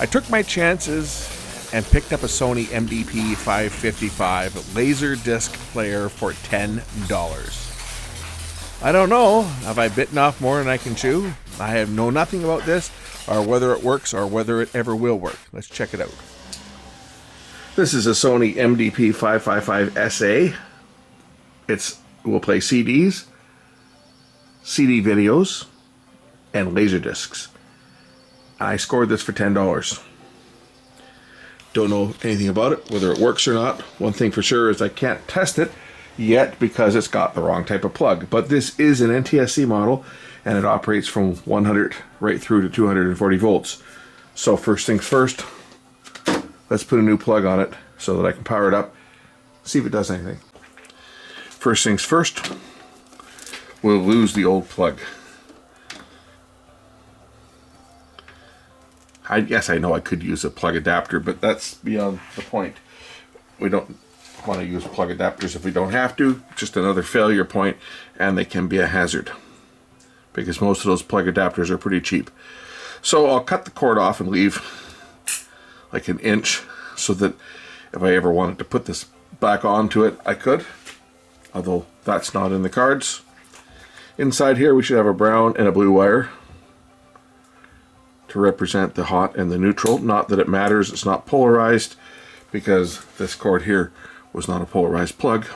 I took my chances and picked up a Sony MDP555 Laserdisc player for $10. I don't know, have I bitten off more than I can chew? I know nothing about this, or whether it works, or whether it ever will work. Let's check it out. This is a Sony MDP555SA. It will play CDs, CD videos, and Laserdiscs. I scored this for $10. Don't know anything about it, whether it works or not. One thing for sure is I can't test it yet because it's got the wrong type of plug. But this is an NTSC model, and it operates from 100 right through to 240 volts. So first things first, let's put a new plug on it so that I can power it up, see if it does anything. First things first, we'll lose the old plug. Yes, I know I could use a plug adapter, but that's beyond the point. We don't want to use plug adapters if we don't have to. Just another failure point, and they can be a hazard because most of those plug adapters are pretty cheap. So I'll cut the cord off and leave like an inch so that if I ever wanted to put this back onto it, I could, although that's not in the cards. Inside here we should have a brown and a blue wire to represent the hot and the neutral. Not that it matters, it's not polarized because this cord here was not a polarized plug.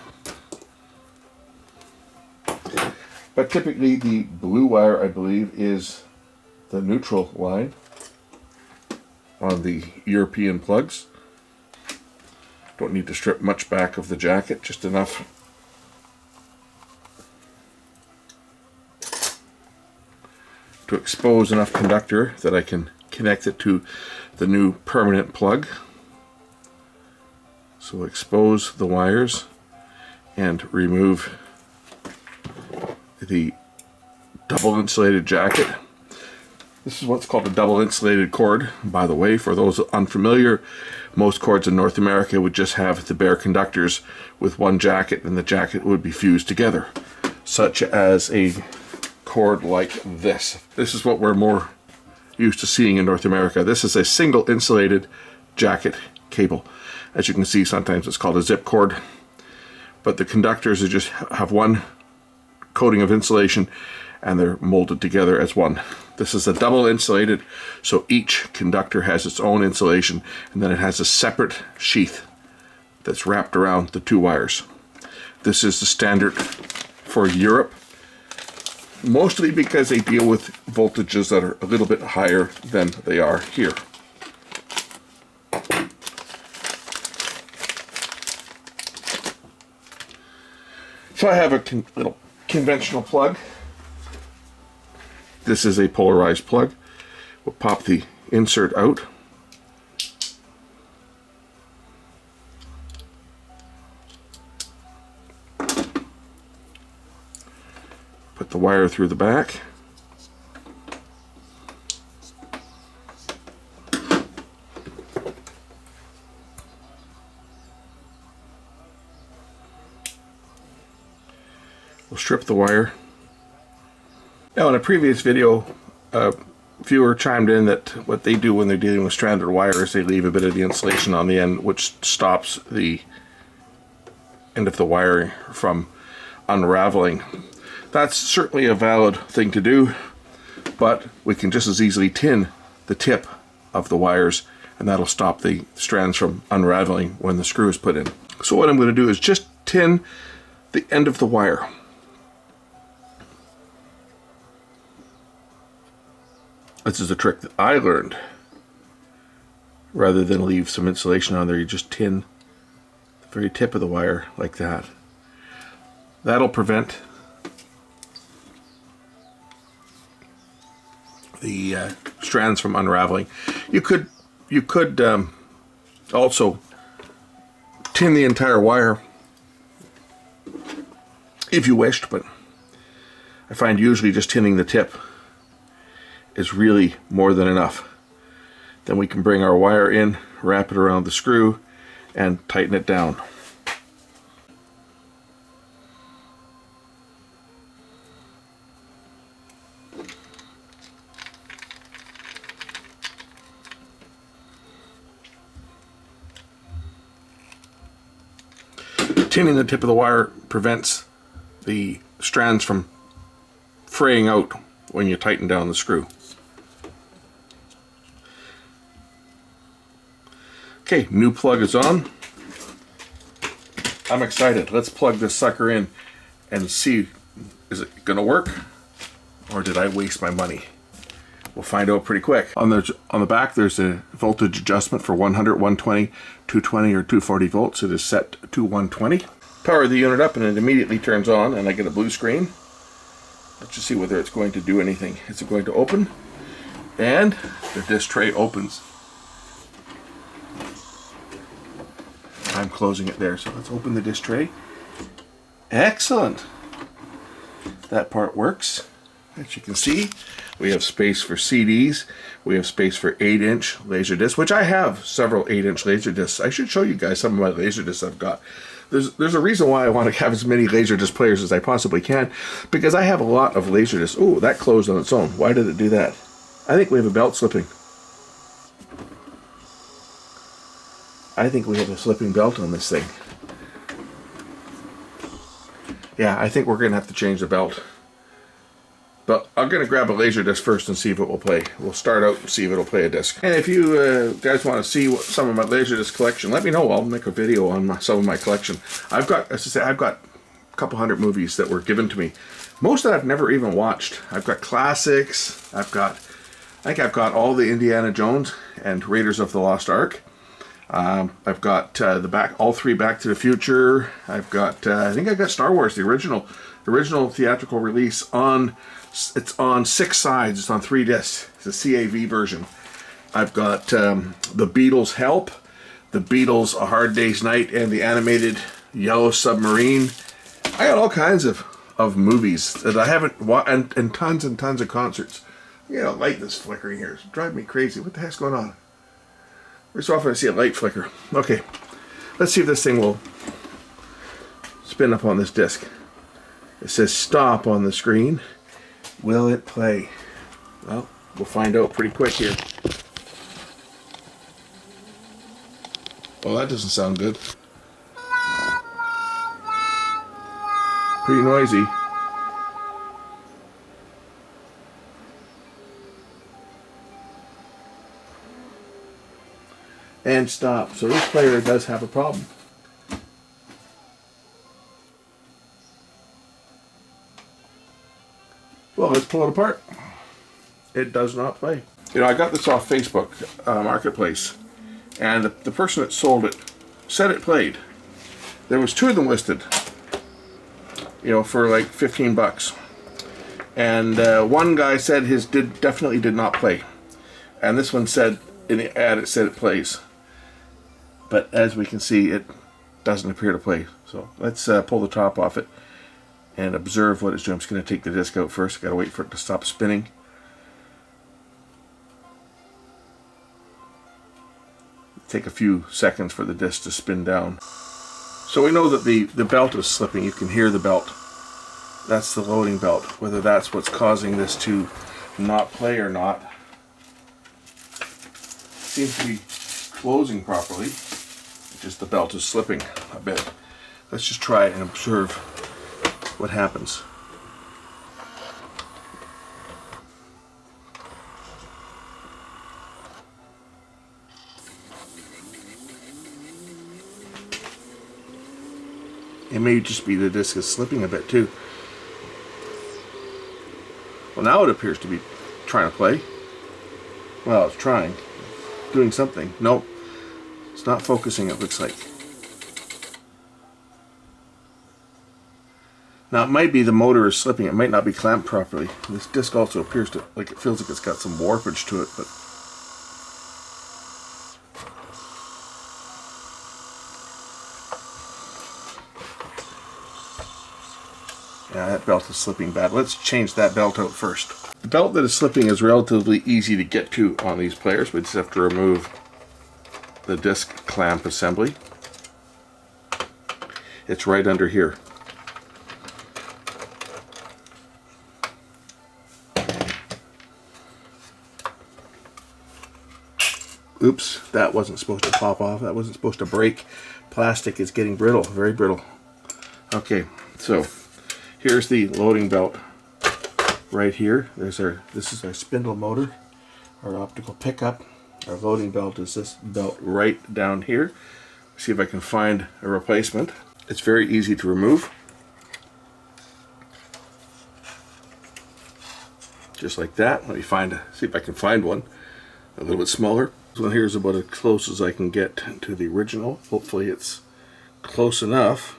But typically the blue wire, I believe, is the neutral line on the European plugs. Don't need to strip much back of the jacket, just enough to expose enough conductor that I can connect it to the new permanent plug. So expose the wires and remove the double insulated jacket. This is what's called a double insulated cord. By the way, for those unfamiliar, most cords in North America would just have the bare conductors with one jacket, and the jacket would be fused together, such as a cord like this. This is what we're more used to seeing in North America. This is a single insulated jacket cable. As you can see, sometimes it's called a zip cord, but the conductors are just have one coating of insulation and they're molded together as one. This is a double insulated, so each conductor has its own insulation, and then it has a separate sheath that's wrapped around the two wires. This is the standard for Europe, mostly because they deal with voltages that are a little bit higher than they are here. So I have a little conventional plug. This is a polarized plug. We'll pop the insert out. Put the wire through the back. We'll strip the wire. Now, in a previous video, a viewer chimed in that what they do when they're dealing with stranded wire is they leave a bit of the insulation on the end, which stops the end of the wire from unraveling. That's certainly a valid thing to do, but we can just as easily tin the tip of the wires, and that'll stop the strands from unraveling when the screw is put in. So what I'm going to do is just tin the end of the wire. This is a trick that I learned. Rather than leave some insulation on there, you just tin the very tip of the wire like that. That'll prevent the strands from unraveling. You could also tin the entire wire if you wished, but I find usually just tinning the tip is really more than enough. Then we can bring our wire in, wrap it around the screw, and tighten it down. tinning the tip of the wire prevents the strands from fraying out when you tighten down the screw. Okay, new plug is on. I'm excited. Let's plug this sucker in and see, is it gonna work or did I waste my money? We'll find out pretty quick. On the back there's a voltage adjustment for 100, 120, 220 or 240 volts. It is set to 120. Power the unit up and it immediately turns on and I get a blue screen. Let's just see whether it's going to do anything. Is it going to open? And the disc tray opens. I'm closing it there, so let's open the disc tray. Excellent. That part works. As you can see, we have space for CDs. We have space for 8-inch Laserdisc, which I have several 8-inch Laserdiscs. I should show you guys some of my Laserdiscs I've got. There's a reason why I want to have as many Laserdisc players as I possibly can, because I have a lot of Laserdiscs. Oh, that closed on its own. Why did it do that? I think we have a belt slipping. I think we have a slipping belt on this thing. Yeah, I think we're going to have to change the belt. But I'm going to grab a Laserdisc first and see if it will play. We'll start out and see if it'll play a disc. And if you guys want to see some of my Laserdisc collection, let me know. I'll make a video on some of my collection. I've got, as I say, I've got a couple hundred movies that were given to me. Most that I've never even watched. I've got classics. I think I've got all the Indiana Jones and Raiders of the Lost Ark. I've got all three Back to the Future. I've got, I think I got Star Wars, the original theatrical release on. It's on 6 sides. It's on 3 discs. It's a CAV version. I've got the Beatles Help, the Beatles A Hard Day's Night, and the animated Yellow Submarine. I got all kinds of movies that I haven't watched, and tons of concerts. You know, light that's flickering here. It's driving me crazy. What the heck's going on? Every so often I see a light flicker. Okay, let's see if this thing will spin up on this disc. It says stop on the screen. Will it play? Well, we'll find out pretty quick here. Well, that doesn't sound good. Pretty noisy. And stop. So this player does have a problem. Well, let's pull it apart. It does not play. You know, I got this off Facebook Marketplace, and the person that sold it said it played. There was 2 of them listed, you know, for like 15 bucks. And one guy said his definitely did not play. And this one said, in the ad, it said it plays. But as we can see, it doesn't appear to play. So let's pull the top off it and observe what it's doing. I'm just going to take the disc out first. Got to wait for it to stop spinning. Take a few seconds for the disc to spin down. So we know that the belt is slipping. You can hear the belt. That's the loading belt. Whether that's what's causing this to not play or not. Seems to be closing properly. Just the belt is slipping a bit. Let's just try and observe what happens. It may just be the disc is slipping a bit too. Well, now it appears to be trying to play. Well, it's trying. Doing something. Nope. It's not focusing, it looks like. Now it might be the motor is slipping. It might not be clamped properly. This disc also appears to, like, it feels like it's got some warpage to it, but yeah, that belt is slipping bad. Let's change that belt out first. The belt that is slipping is relatively easy to get to on these players. We just have to remove the disc clamp assembly. It's right under here. Oops, that wasn't supposed to pop off. That wasn't supposed to break. Plastic is getting brittle, very brittle. Okay, so here's the loading belt right here. This is our spindle motor, our optical pickup. Our loading belt is this belt right down here. See if I can find a replacement. It's very easy to remove. Just like that. Let me see if I can find one a little bit smaller. This one here is about as close as I can get to the original. Hopefully it's close enough.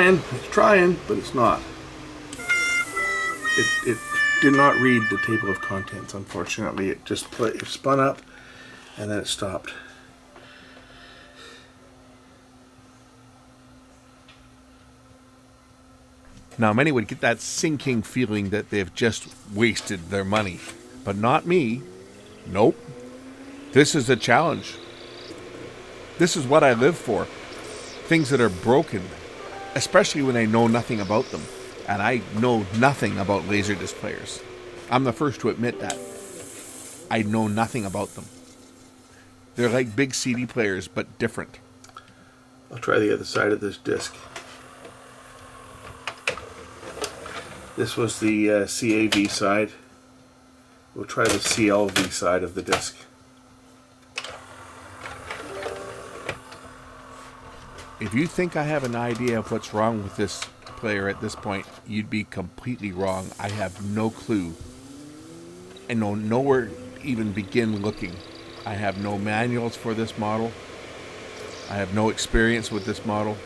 It's trying, but it's not. It did not read the table of contents, unfortunately. It just it spun up and then it stopped. Now, many would get that sinking feeling that they've just wasted their money, but not me. Nope. This is a challenge. This is what I live for. Things that are broken, especially when I know nothing about them. And I know nothing about Laserdisc players. I'm the first to admit that. I know nothing about them. They're like big CD players, but different. I'll try the other side of this disc. This was the CAV side. We'll try the CLV side of the disc. If you think I have an idea of what's wrong with this player at this point, you'd be completely wrong. I have no clue. I know nowhere to even begin looking. I have no manuals for this model. I have no experience with this model.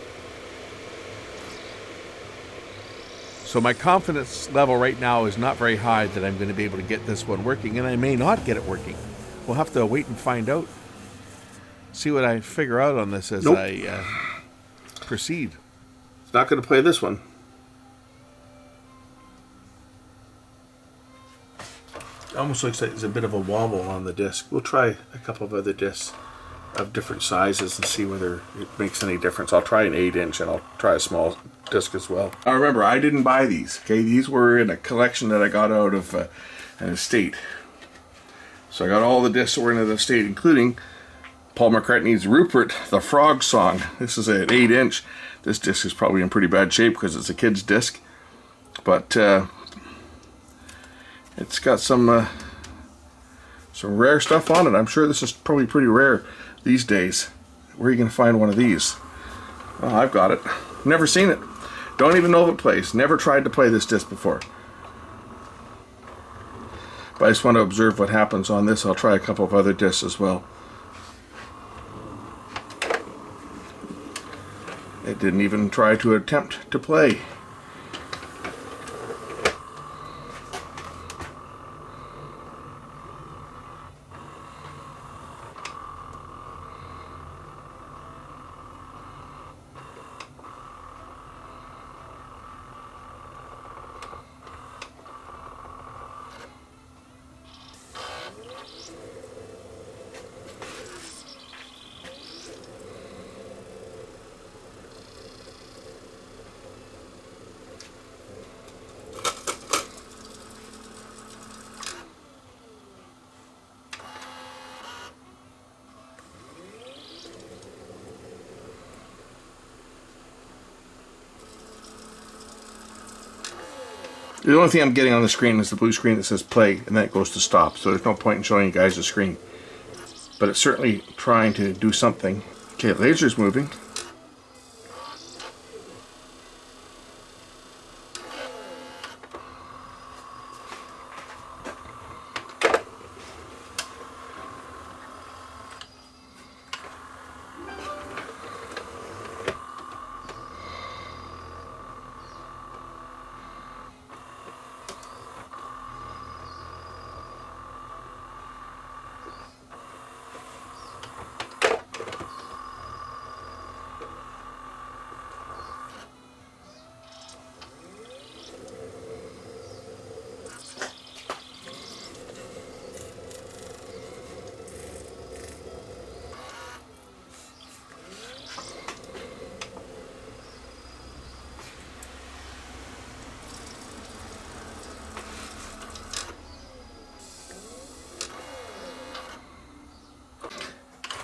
So my confidence level right now is not very high that I'm going to be able to get this one working, and I may not get it working. We'll have to wait and find out. See what I figure out on this as I proceed. It's not going to play this one. It almost looks like there's a bit of a wobble on the disc. We'll try a couple of other discs of different sizes and see whether it makes any difference. I'll try an 8-inch and I'll try a small disc as well. Now remember, I didn't buy these. Okay, these were in a collection that I got out of an estate. So I got all the discs that were in the estate, including Paul McCartney's Rupert the Frog song. This is an 8-inch. This disc is probably in pretty bad shape because it's a kid's disc, but it's got some rare stuff on it. I'm sure this is probably pretty rare these days. Where are you going to find one of these? Oh, I've got it. Never seen it. Don't even know if it plays. Never tried to play this disc before. But I just want to observe what happens on this. I'll try a couple of other discs as well. It didn't even try to attempt to play. The only thing I'm getting on the screen is the blue screen that says play, and then it goes to stop. So there's no point in showing you guys the screen. But it's certainly trying to do something. Okay, laser's moving.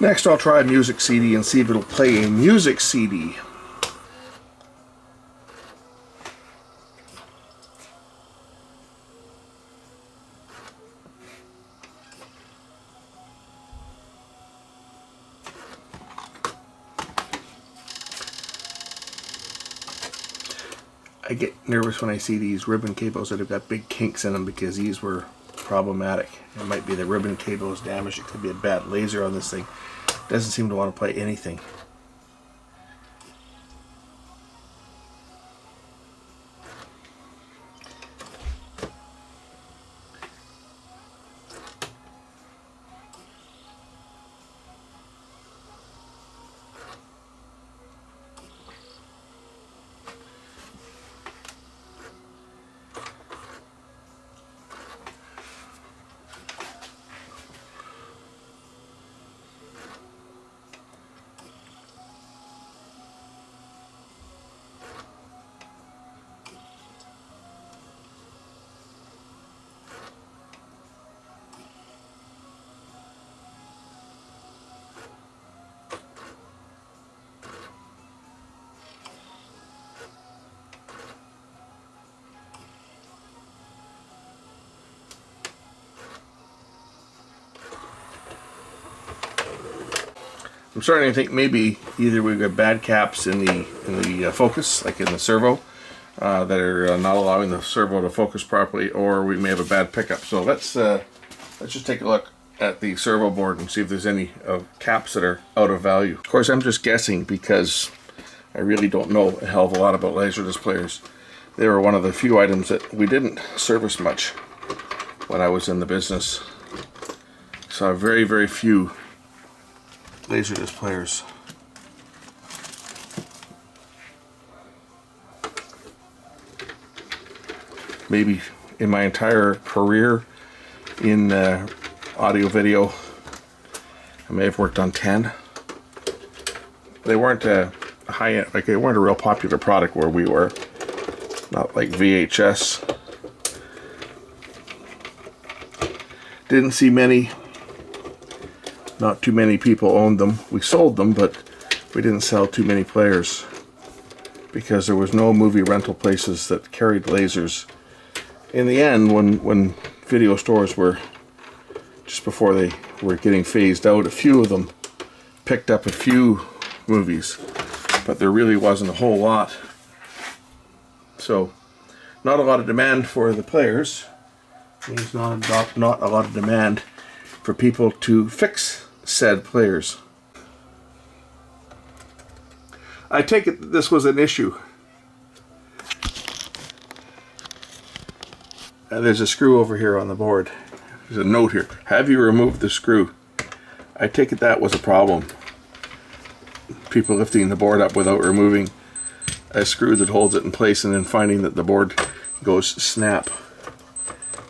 Next I'll try a music CD and see if it'll play a music CD. I get nervous when I see these ribbon cables that have got big kinks in them because these were problematic. It might be the ribbon cable is damaged. It could be a bad laser on this thing. It doesn't seem to want to play anything. I'm starting to think maybe either we've got bad caps in the focus, like in the servo, that are not allowing the servo to focus properly, or we may have a bad pickup. So let's just take a look at the servo board and see if there's any caps that are out of value. Of course, I'm just guessing because I really don't know a hell of a lot about Laserdisc players. They were one of the few items that we didn't service much when I was in the business. So very, very few Laserdisc players. Maybe in my entire career in audio video, I may have worked on 10. They weren't a high-end, like they weren't a real popular product where we were. Not like VHS. Didn't see many. Not too many people owned them. We sold them, but we didn't sell too many players because there was no movie rental places that carried lasers. In the end, when video stores were, just before they were getting phased out, a few of them picked up a few movies, but there really wasn't a whole lot. So, not a lot of demand for the players. There's not a lot of demand for people to fix said players. I take it this was an issue. There's a screw over here on the board. There's a note here. Have you removed the screw? I take it that was a problem. People lifting the board up without removing a screw that holds it in place and then finding that the board goes snap.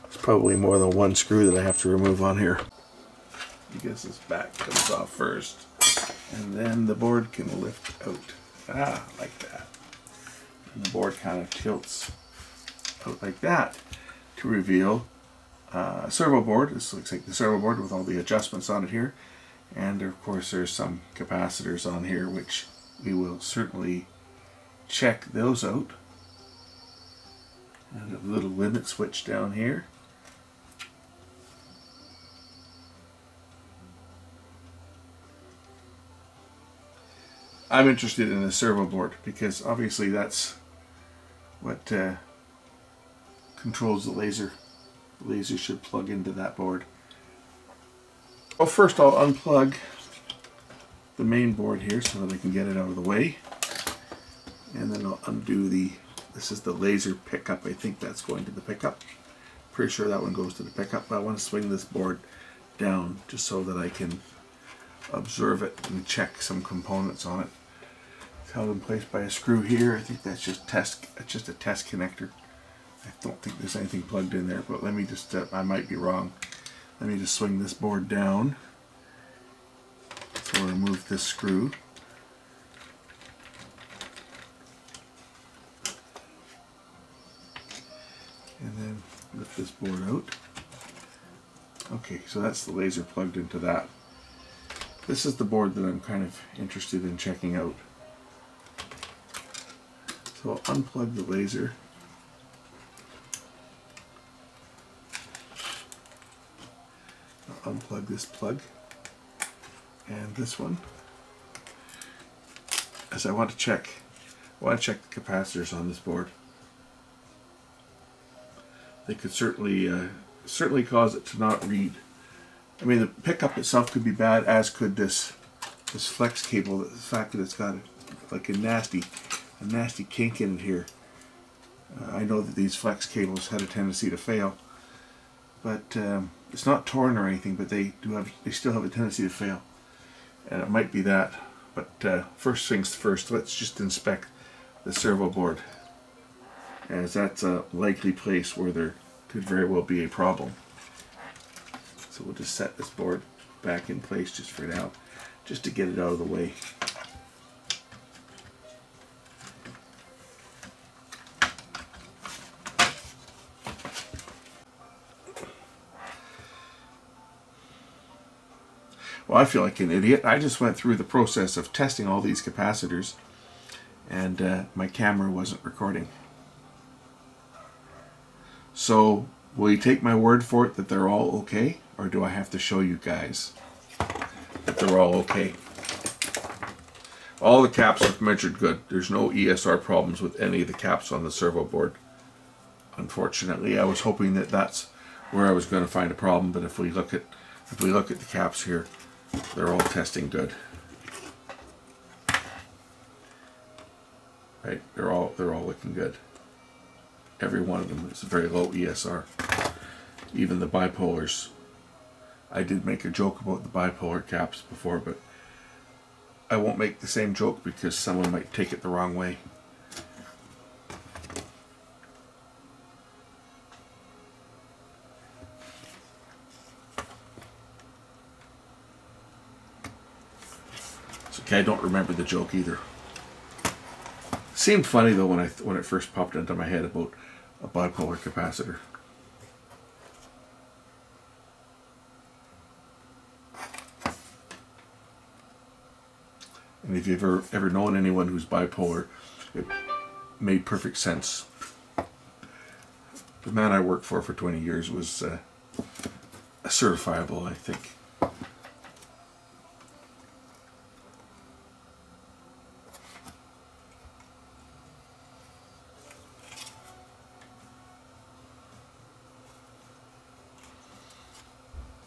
It's probably more than one screw that I have to remove on here. I guess this back comes off first, and then the board can lift out. Like that. And the board kind of tilts out like that to reveal a servo board. This looks like the servo board with all the adjustments on it here. And of course there's some capacitors on here, which we will certainly check those out. And a little limit switch down here. I'm interested in the servo board because obviously that's what controls the laser. The laser should plug into that board. Well, first I'll unplug the main board here so that I can get it out of the way. And then I'll undo this is the laser pickup. I think that's going to the pickup. Pretty sure that one goes to the pickup, but I want to swing this board down just so that I can observe it and check some components on it. It's held in place by a screw here. I think that's just a test connector. I don't think there's anything plugged in there, but let me just, I might be wrong. Let me just swing this board down. So I'll remove this screw. And then lift this board out. Okay, so that's the laser plugged into that. This is the board that I'm kind of interested in checking out. So I'll unplug the laser. I'll unplug this plug and this one, as I want to check the capacitors on this board. They could certainly cause it to not read. I mean, the pickup itself could be bad, as could this flex cable. The fact that it's got like a nasty kink in it here. I know that these flex cables had a tendency to fail, but it's not torn or anything. But they still have a tendency to fail, and it might be that. But first things first, let's just inspect the servo board, as that's a likely place where there could very well be a problem. So we'll just set this board back in place just for now, just to get it out of the way. Well, I feel like an idiot. I just went through the process of testing all these capacitors, and my camera wasn't recording. So, will you take my word for it that they're all okay? Or do I have to show you guys that they're all okay? All the caps are measured good. There's no ESR problems with any of the caps on the servo board. Unfortunately, I was hoping that that's where I was going to find a problem, but if we look at the caps here, they're all testing good. Right? They're all looking good. Every one of them is a very low ESR. Even the bipolars. I did make a joke about the bipolar caps before, but I won't make the same joke because someone might take it the wrong way. It's okay, I don't remember the joke either. Seemed funny though when it first popped into my head about a bipolar capacitor. And if you've ever known anyone who's bipolar, it made perfect sense. The man I worked for 20 years was a certifiable, I think.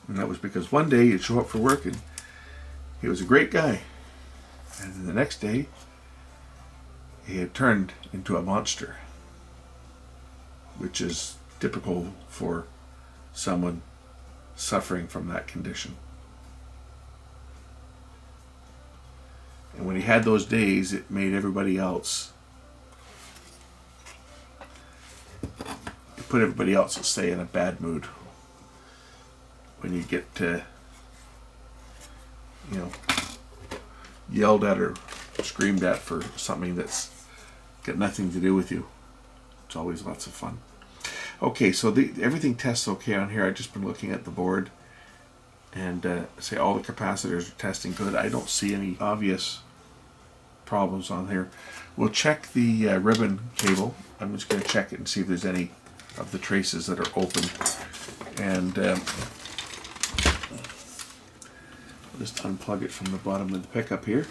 And that was because one day he'd show up for work and he was a great guy. And then the next day, he had turned into a monster, which is typical for someone suffering from that condition. And when he had those days, it made everybody else, it put everybody else, let's say, in a bad mood. When you get yelled at or screamed at for something that's got nothing to do with you. It's always lots of fun. Okay, so everything tests okay on here. I've just been looking at the board and say all the capacitors are testing good. I don't see any obvious problems on here. We'll check the ribbon cable. I'm just going to check it and see if there's any of the traces that are open. And I'll just unplug it from the bottom of the pickup here,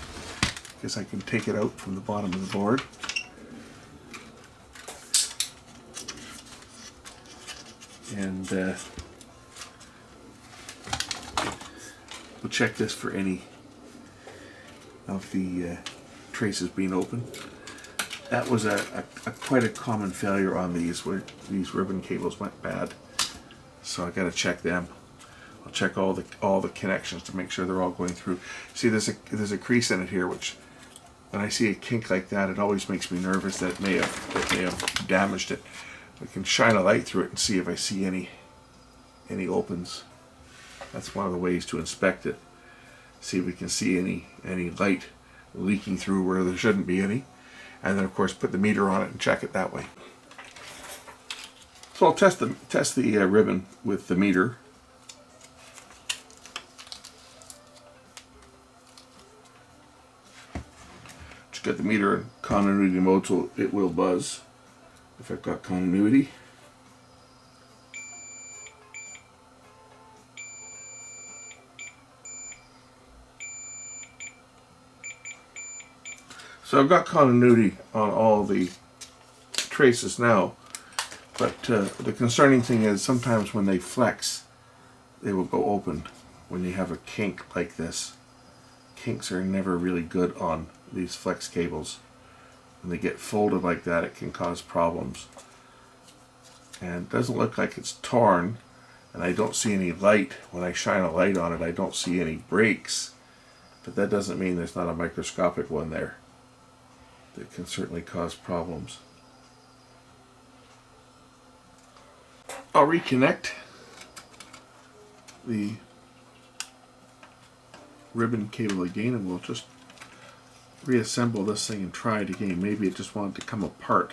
because I can take it out from the bottom of the board. And we'll check this for any of the traces being open. That was quite a common failure on these, where these ribbon cables went bad. So I got to check them. I'll check all the connections to make sure they're all going through. See, there's a crease in it here, which when I see a kink like that, it always makes me nervous that it may have damaged it. I can shine a light through it and see if I see any opens. That's one of the ways to inspect it. See if we can see any light leaking through where there shouldn't be any. And then of course put the meter on it and check it that way. So I'll test the ribbon with the meter. Got the meter in continuity mode, so it will buzz if I've got continuity. So I've got continuity on all the traces now, but the concerning thing is sometimes when they flex, they will go open when you have a kink like this. Kinks are never really good on these flex cables. When they get folded like that, it can cause problems. And it doesn't look like it's torn, and I don't see any light. When I shine a light on it, I don't see any breaks, but that doesn't mean there's not a microscopic one there. That can certainly cause problems. I'll reconnect the ribbon cable again, and we'll just reassemble this thing and try it again. Maybe it just wanted to come apart.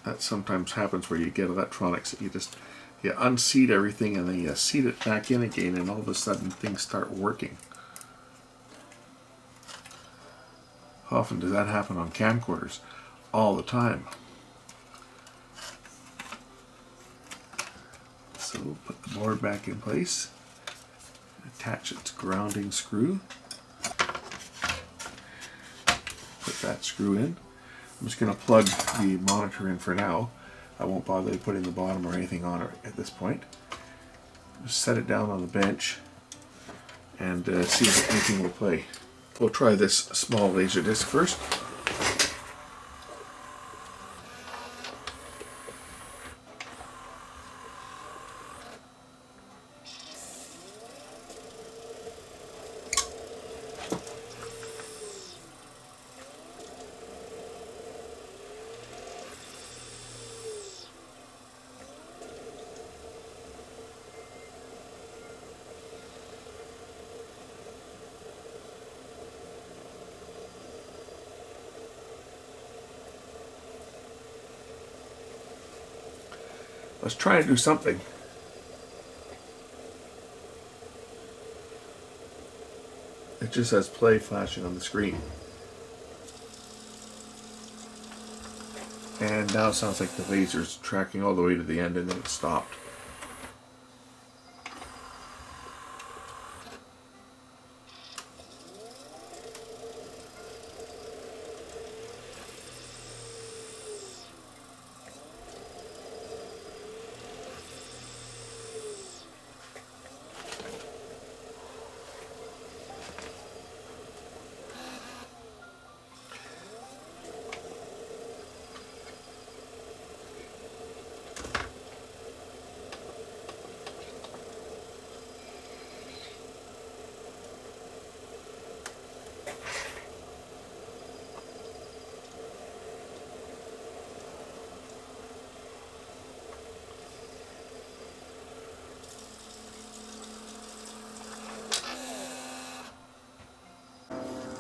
That sometimes happens where you get electronics that you unseat everything and then you seat it back in again, and all of a sudden things start working. How often does that happen on camcorders? All the time. So put the board back in place. Attach its grounding screw. Put that screw in. I'm just going to plug the monitor in for now. I won't bother putting the bottom or anything on it at this point. Just set it down on the bench and see if anything will play. We'll try this small Laserdisc first. Let's try to do something. It just says play flashing on the screen. And now it sounds like the laser's tracking all the way to the end and then it stopped.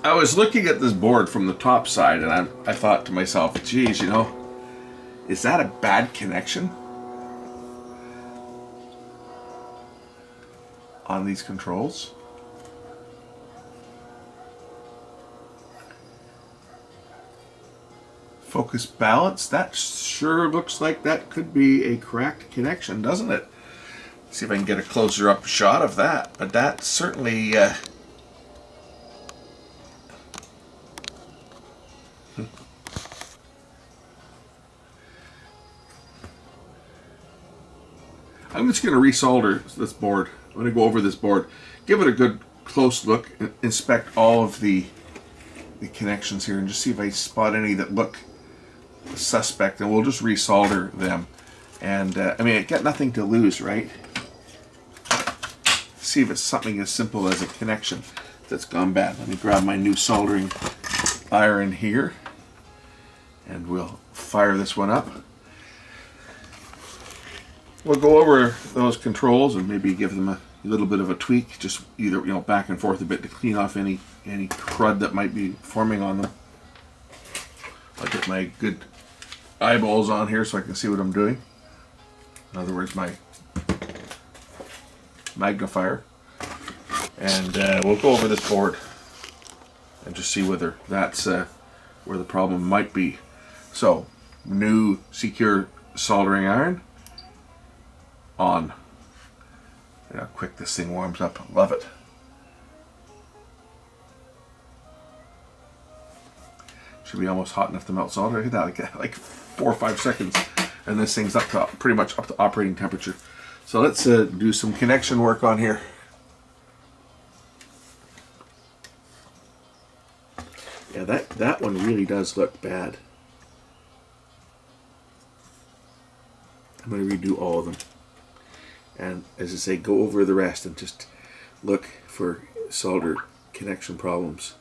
I was looking at this board from the top side and I thought to myself, geez, you know, is that a bad connection on these controls? Focus balance, that sure looks like that could be a cracked connection, doesn't it? See if I can get a closer up shot of that, but that certainly I'm just going to resolder this board. I'm going to go over this board, give it a good close look, inspect all of the connections here, and just see if I spot any that look suspect, and we'll just resolder them. And I mean, I got nothing to lose, right? See if it's something as simple as a connection that's gone bad. Let me grab my new soldering iron here, and we'll fire this one up. We'll go over those controls and maybe give them a little bit of a tweak, just either, you know, back and forth a bit to clean off any crud that might be forming on them. I'll get my good eyeballs on here so I can see what I'm doing. In other words, my magnifier. And we'll go over this board. and just see whether that's where the problem might be. So, new secure soldering iron on. You know how quick this thing warms up. Love it. Should be almost hot enough to melt solder. Look at that, like 4 or 5 seconds, and this thing's up to pretty much up to operating temperature. So let's do some connection work on here. Yeah, that one really does look bad. I'm going to redo all of them, and as I say, go over the rest and just look for solder connection problems.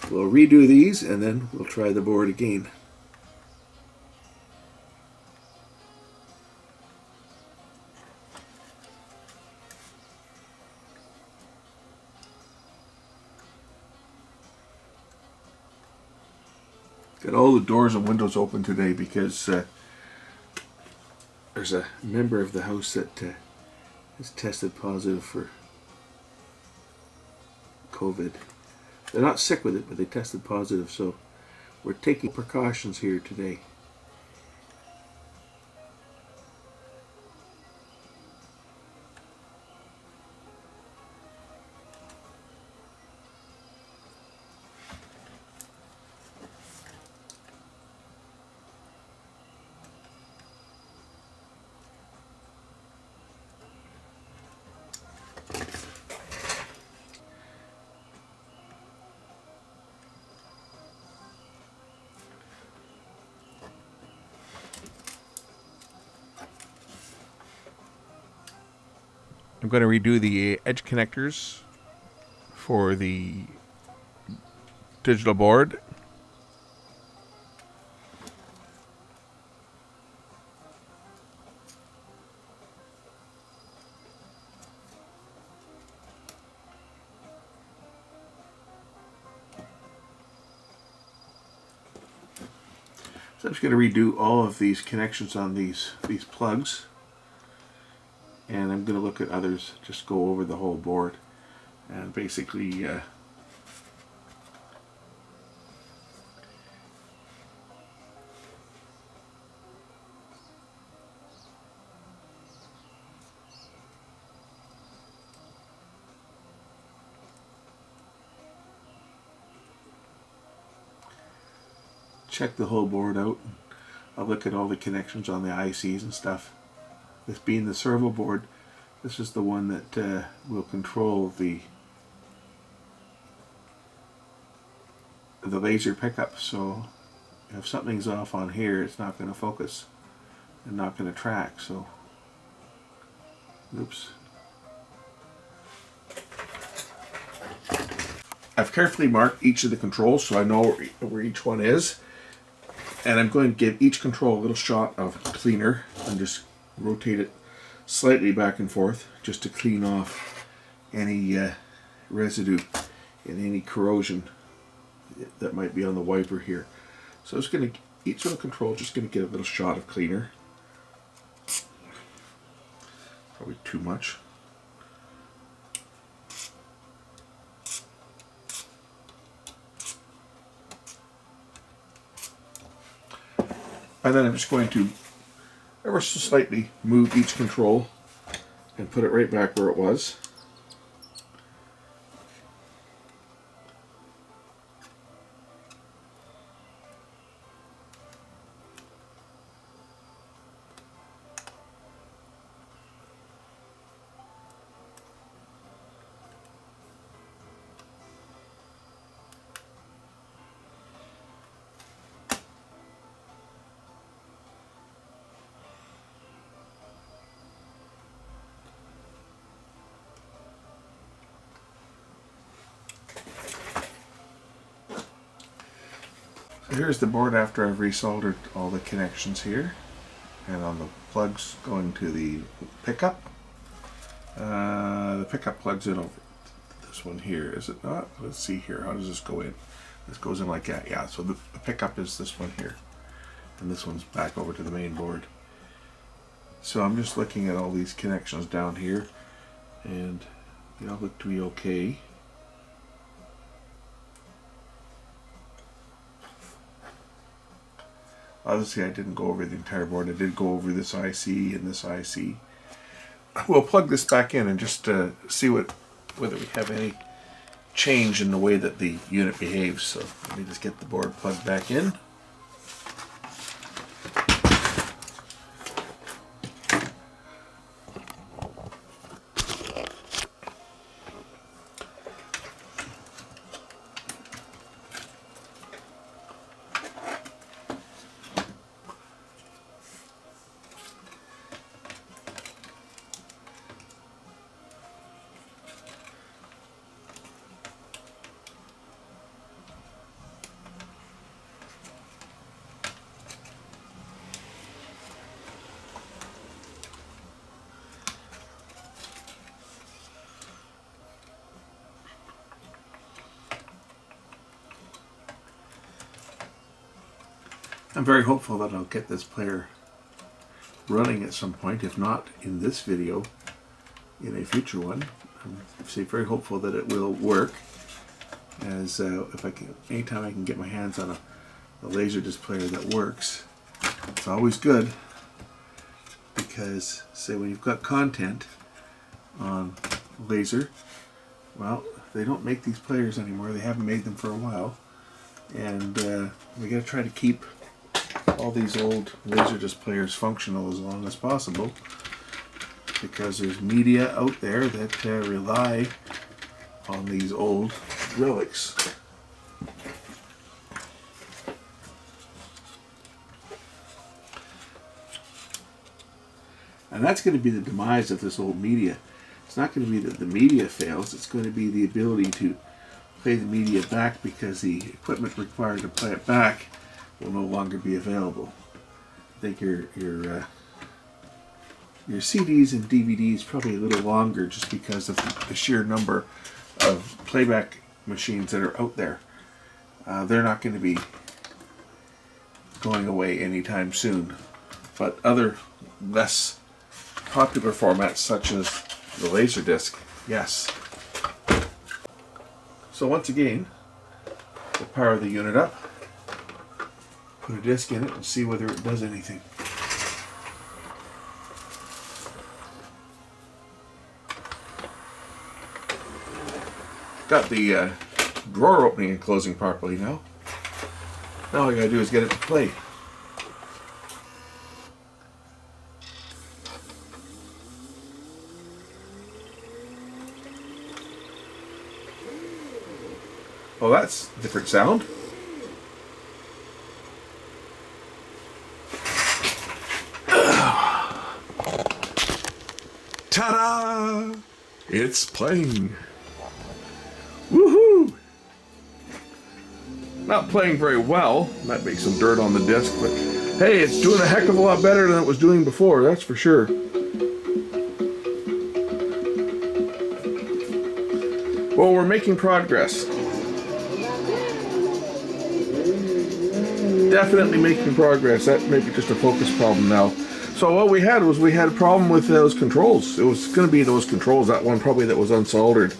We'll redo these and then we'll try the board again. Got all the doors and windows open today because there's a member of the house that has tested positive for COVID. They're not sick with it, but they tested positive, so we're taking precautions here today. I'm going to redo the edge connectors for the digital board. So I'm just going to redo all of these connections on these plugs. And I'm going to look at others, just go over the whole board and basically check the whole board out. I'll look at all the connections on the ICs and stuff. This being the servo board, this is the one that will control the laser pickup. So if something's off on here, it's not going to focus and not going to track. So, oops. I've carefully marked each of the controls so I know where each one is, and I'm going to give each control a little shot of cleaner and just rotate it slightly back and forth just to clean off any residue and any corrosion that might be on the wiper here. So it's going to, each little control just going to get a little shot of cleaner. Probably too much. And then I'm just going to ever so slightly move each control and put it right back where it was. Here's the board after I've resoldered all the connections here, and on the plugs going to the pickup. The pickup plugs in over this one here, is it not? Let's see here. How does this go in? This goes in like that. Yeah, so the pickup is this one here, and this one's back over to the main board. So I'm just looking at all these connections down here, and they all look to be okay. Obviously I didn't go over the entire board. I did go over this IC and this IC. We'll plug this back in and just see whether we have any change in the way that the unit behaves. So let me just get the board plugged back in. I'm very hopeful that I'll get this player running at some point, if not in this video, in a future one. I'm very hopeful that it will work, as if I can, anytime I can get my hands on a Laserdisc player that works, it's always good, because say when you've got content on laser, well, they don't make these players anymore. They haven't made them for a while, and we got to try to keep all these old Laserdisc players functional as long as possible, because there's media out there that rely on these old relics. And that's going to be the demise of this old media. It's not going to be that the media fails, it's going to be the ability to play the media back, because the equipment required to play it back will no longer be available. I think your CDs and DVDs probably a little longer, just because of the sheer number of playback machines that are out there. They're not going to be going away anytime soon. But other less popular formats, such as the Laserdisc, yes. So once again, we'll power the unit up, put a disc in it, and see whether it does anything. Got the drawer opening and closing properly now. Now all I gotta do is get it to play. Well, that's a different sound. Ta-da! It's playing. Woohoo! Not playing very well. Might make some dirt on the disc, but hey, it's doing a heck of a lot better than it was doing before, that's for sure. Well, we're making progress. Definitely making progress. That may be just a focus problem now. So what we had a problem with those controls. It was going to be those controls. That one probably that was unsoldered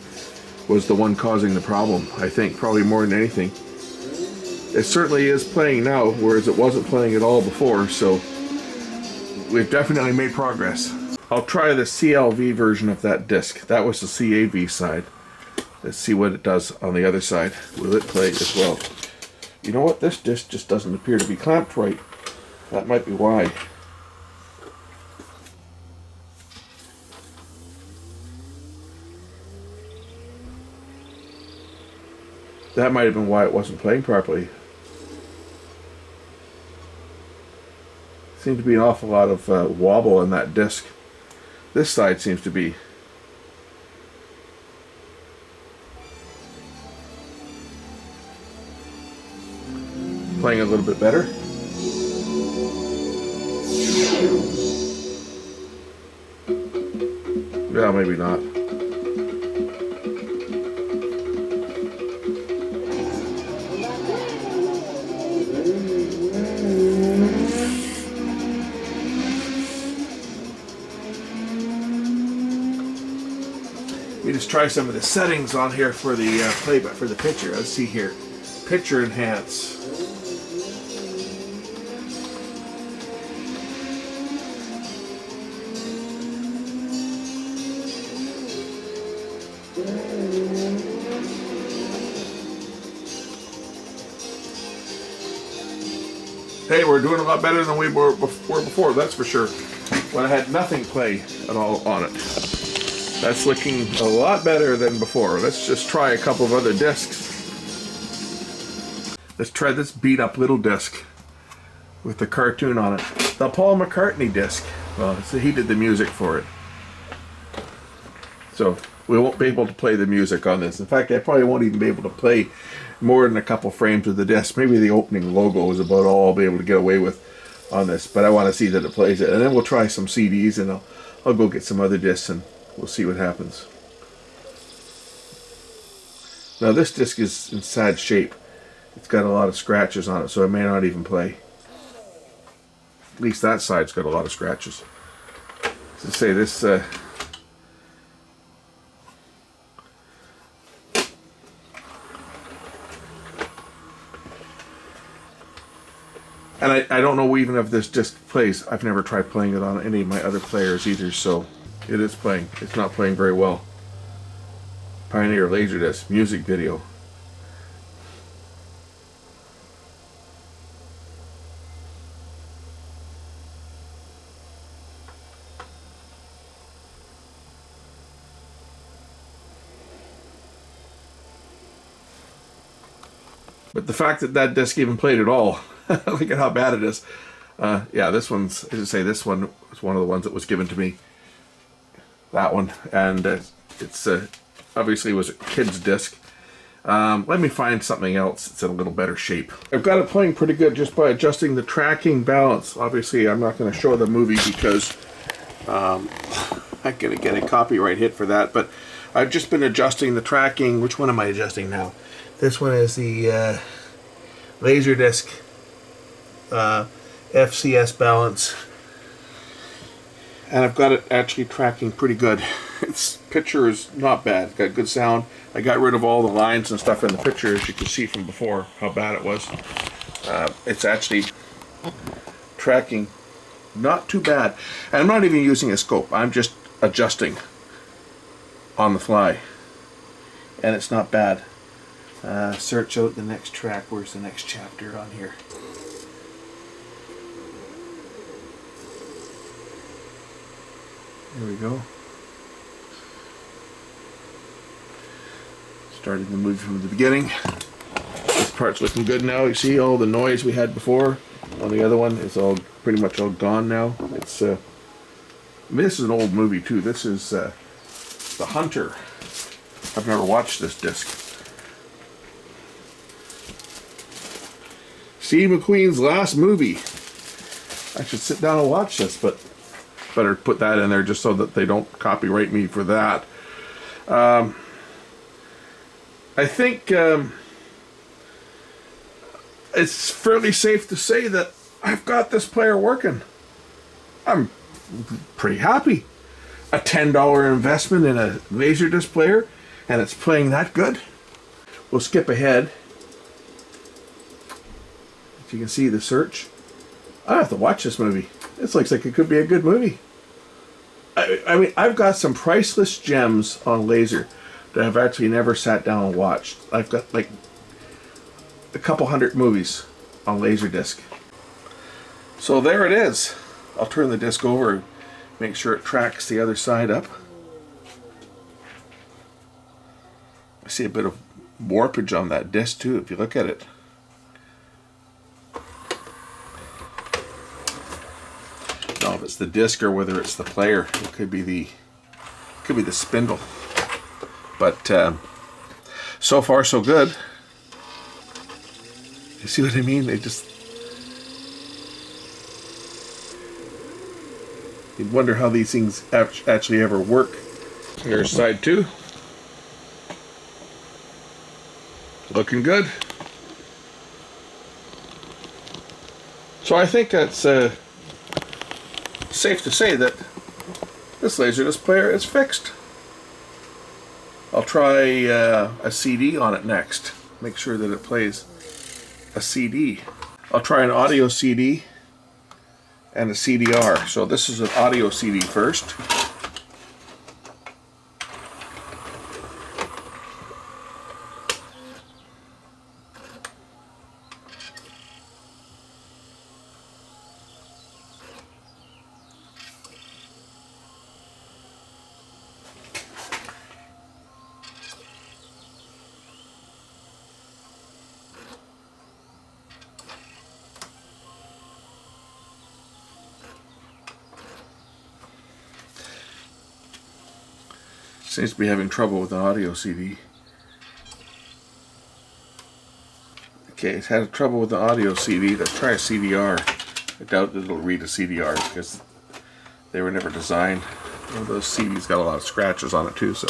was the one causing the problem, I think, probably more than anything. It certainly is playing now, whereas it wasn't playing at all before, so we've definitely made progress. I'll try the CLV version of that disc. That was the CAV side. Let's see what it does on the other side. Will it play as well? You know what? This disc just doesn't appear to be clamped right. That might be why. That might have been why it wasn't playing properly. Seemed to be an awful lot of wobble in that disc. This side seems to be. Playing a little bit better. Yeah, maybe not. We just try some of the settings on here for the playback, for the picture. Let's see here. Picture enhance. Hey, we're doing a lot better than we were before, that's for sure. When I had nothing play at all on it. That's looking a lot better than before. Let's just try a couple of other discs. Let's try this beat up little disc with the cartoon on it. The Paul McCartney disc. Well, so he did the music for it. So we won't be able to play the music on this. In fact, I probably won't even be able to play more than a couple frames of the disc. Maybe the opening logo is about all I'll be able to get away with on this. But I want to see that it plays it. And then we'll try some CDs, and I'll go get some other discs and we'll see what happens. Now this disc is in sad shape. It's got a lot of scratches on it, so it may not even play. At least that side's got a lot of scratches. To say this and I don't know even if this disc plays. I've never tried playing it on any of my other players either, so it is playing. It's not playing very well. Pioneer Laserdisc music video. But the fact that that disc even played at all, look at how bad it is. Yeah, this one's, as I say, this one was one of the ones that was given to me. That one, and it's obviously was a kid's disc. Let me find something else that's in a little better shape. I've got it playing pretty good just by adjusting the tracking balance. Obviously, I'm not going to show the movie because I'm going to get a copyright hit for that. But I've just been adjusting the tracking. Which one am I adjusting now? This one is the Laserdisc FCS balance. And I've got it actually tracking pretty good. Its picture is not bad. It's got good sound. I got rid of all the lines and stuff in the picture, as you can see from before, how bad it was. It's actually tracking not too bad. And I'm not even using a scope. I'm just adjusting on the fly. And it's not bad. Search out the next track. Where's the next chapter on here? There we go. Starting the movie from the beginning. This part's looking good now. You see all the noise we had before on the other one is all pretty much all gone now. It's I mean, this is an old movie too. This is The Hunter. I've never watched this disc. Steve McQueen's last movie. I should sit down and watch this, but better put that in there just so that they don't copyright me for that. I think it's fairly safe to say that I've got this player working. I'm pretty happy. A $10 investment in a Laserdisc player, and it's playing that good. We'll skip ahead. As you can see, the search. I have to watch this movie. This looks like it could be a good movie. I mean, I've got some priceless gems on laser that I've actually never sat down and watched. I've got like a couple hundred movies on Laserdisc. So there it is. I'll turn the disc over, make sure it tracks the other side up. I see a bit of warpage on that disc too, if you look at it. I don't know if it's the disc or whether it's the player. It could be the spindle. But so far so good. You see what I mean? They just, you'd wonder how these things actually ever work. Here's side 2. Looking good. So I think that's safe to say that this Laserdisc player is fixed. I'll try a CD on it next. Make sure that it plays a CD. I'll try an audio CD and a CDR. So this is an audio CD first. Seems to be having trouble with the audio CD. Okay, it's had trouble with the audio CD. Let's try a CDR. I doubt it'll read a CDR because they were never designed. Well, those CDs got a lot of scratches on it too, so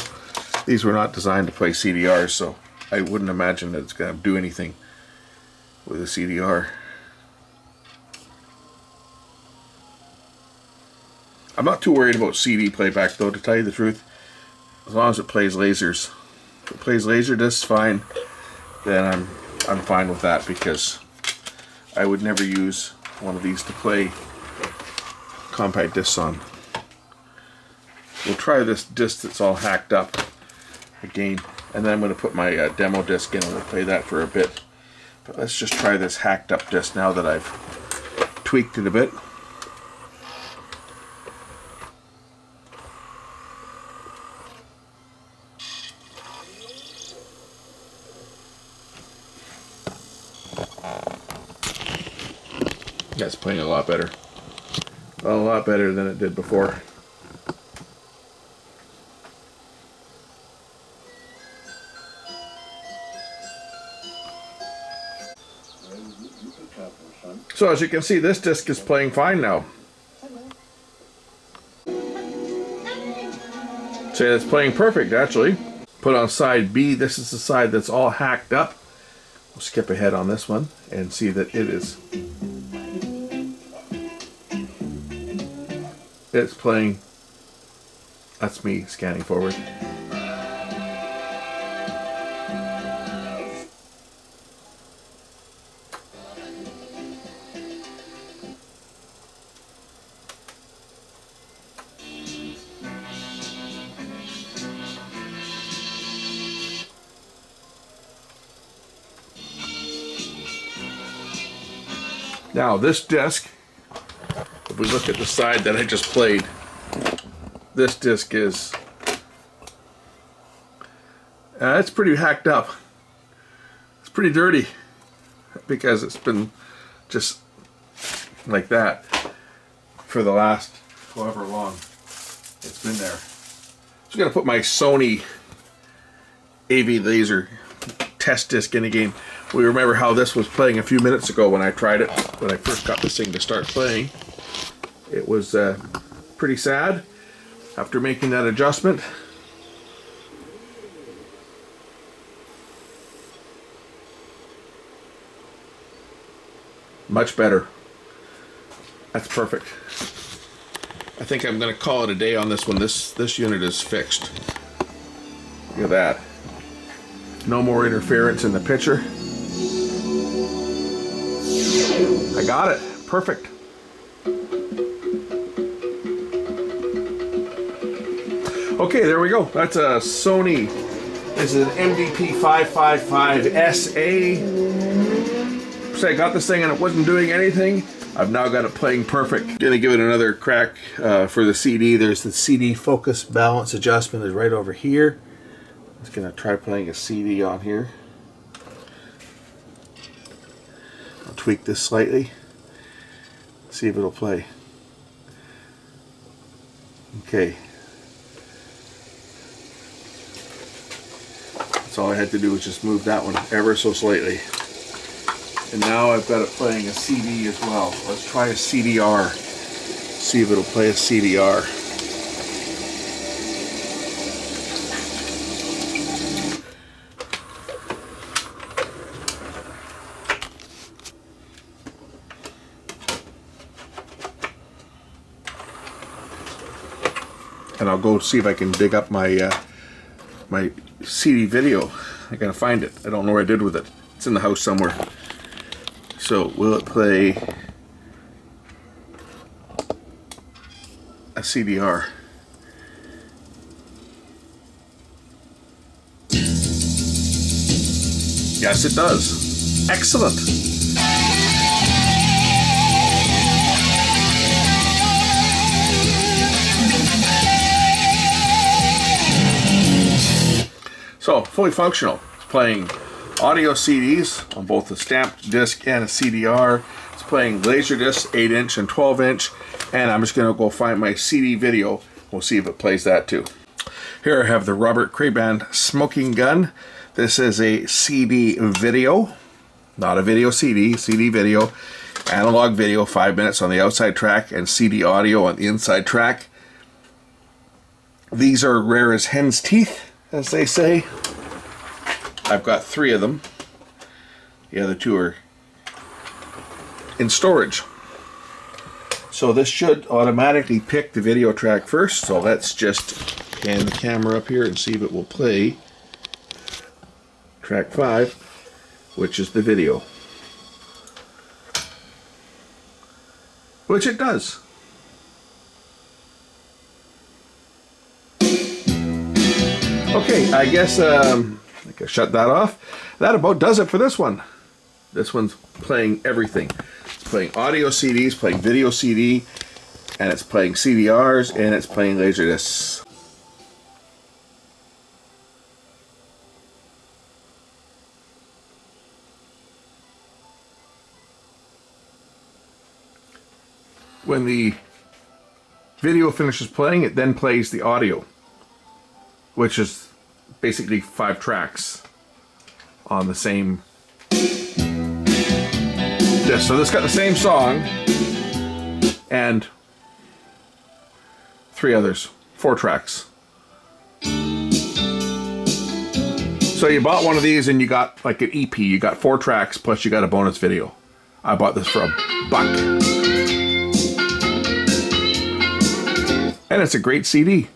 these were not designed to play CDRs, so I wouldn't imagine that it's going to do anything with a CDR. I'm not too worried about CD playback though, to tell you the truth. As long as it plays lasers. If it plays Laserdisc fine, then I'm fine with that, because I would never use one of these to play compact discs on. We'll try this disc that's all hacked up again, and then I'm going to put my demo disc in and we'll play that for a bit. But let's just try this hacked up disc now that I've tweaked it a bit. Yeah, it's playing a lot better. A lot better than it did before. So as you can see, this disc is playing fine now. So it's playing perfect, actually. Put on side B. This is the side that's all hacked up. We'll skip ahead on this one and see that it's playing. That's me scanning forward. Now this disc, if we look at the side that I just played, this disc is, it's pretty hacked up. It's pretty dirty because it's been just like that for the last however long it's been there. So I'm going to put my Sony AV laser test disc in again. We remember how this was playing a few minutes ago when I tried it, when I first got this thing to start playing. It was pretty sad after making that adjustment. Much better. That's perfect. I think I'm going to call it a day on this one. This unit is fixed. Look at that. No more interference in the picture. I got it. Perfect. Okay, there we go. That's a Sony. This is an MDP555SA. So I got this thing and it wasn't doing anything. I've now got it playing perfect. Gonna give it another crack for the CD. There's the CD focus balance adjustment is right over here. I'm just gonna try playing a CD on here. I'll tweak this slightly. See if it'll play. Okay. That's all I had to do was just move that one ever so slightly. And now I've got it playing a CD as well. Let's try a CDR. See if it'll play a CDR. And I'll go see if I can dig up my my CD video. I gotta find it. I don't know where I did with it. It's in the house somewhere. So will it play a CDR? Yes, it does. Excellent. So, fully functional. It's playing audio CDs on both the stamped disc and a CDR. It's playing Laserdisc 8-inch and 12-inch. And I'm just going to go find my CD video. We'll see if it plays that too. Here I have the Robert Craband smoking gun. This is a CD video, not a video CD, CD video, analog video, 5 minutes on the outside track, and CD audio on the inside track. These are rare as hen's teeth, as they say. I've got 3 of them. The other 2 are in storage. So this should automatically pick the video track first. So let's just pan the camera up here and see if it will play track 5, which is the video. Which it does. Okay, I guess I can shut that off. That about does it for this one. This one's playing everything. It's playing audio CDs, playing video CD, and it's playing CDRs, and it's playing Laserdiscs. When the video finishes playing, it then plays the audio, which is basically 5 tracks on the same disc. So this got the same song and 3 others, 4 tracks. So you bought one of these and you got like an EP. You got 4 tracks plus you got a bonus video. I bought this for $1. And it's a great CD.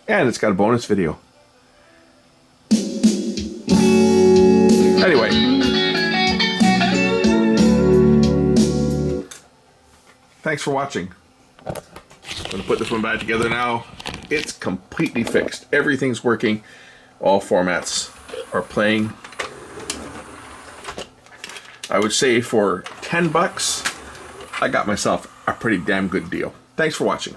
And it's got a bonus video. Anyway. Thanks for watching. I'm going to put this one back together now. It's completely fixed. Everything's working. All formats are playing. I would say for $10, I got myself a pretty damn good deal. Thanks for watching.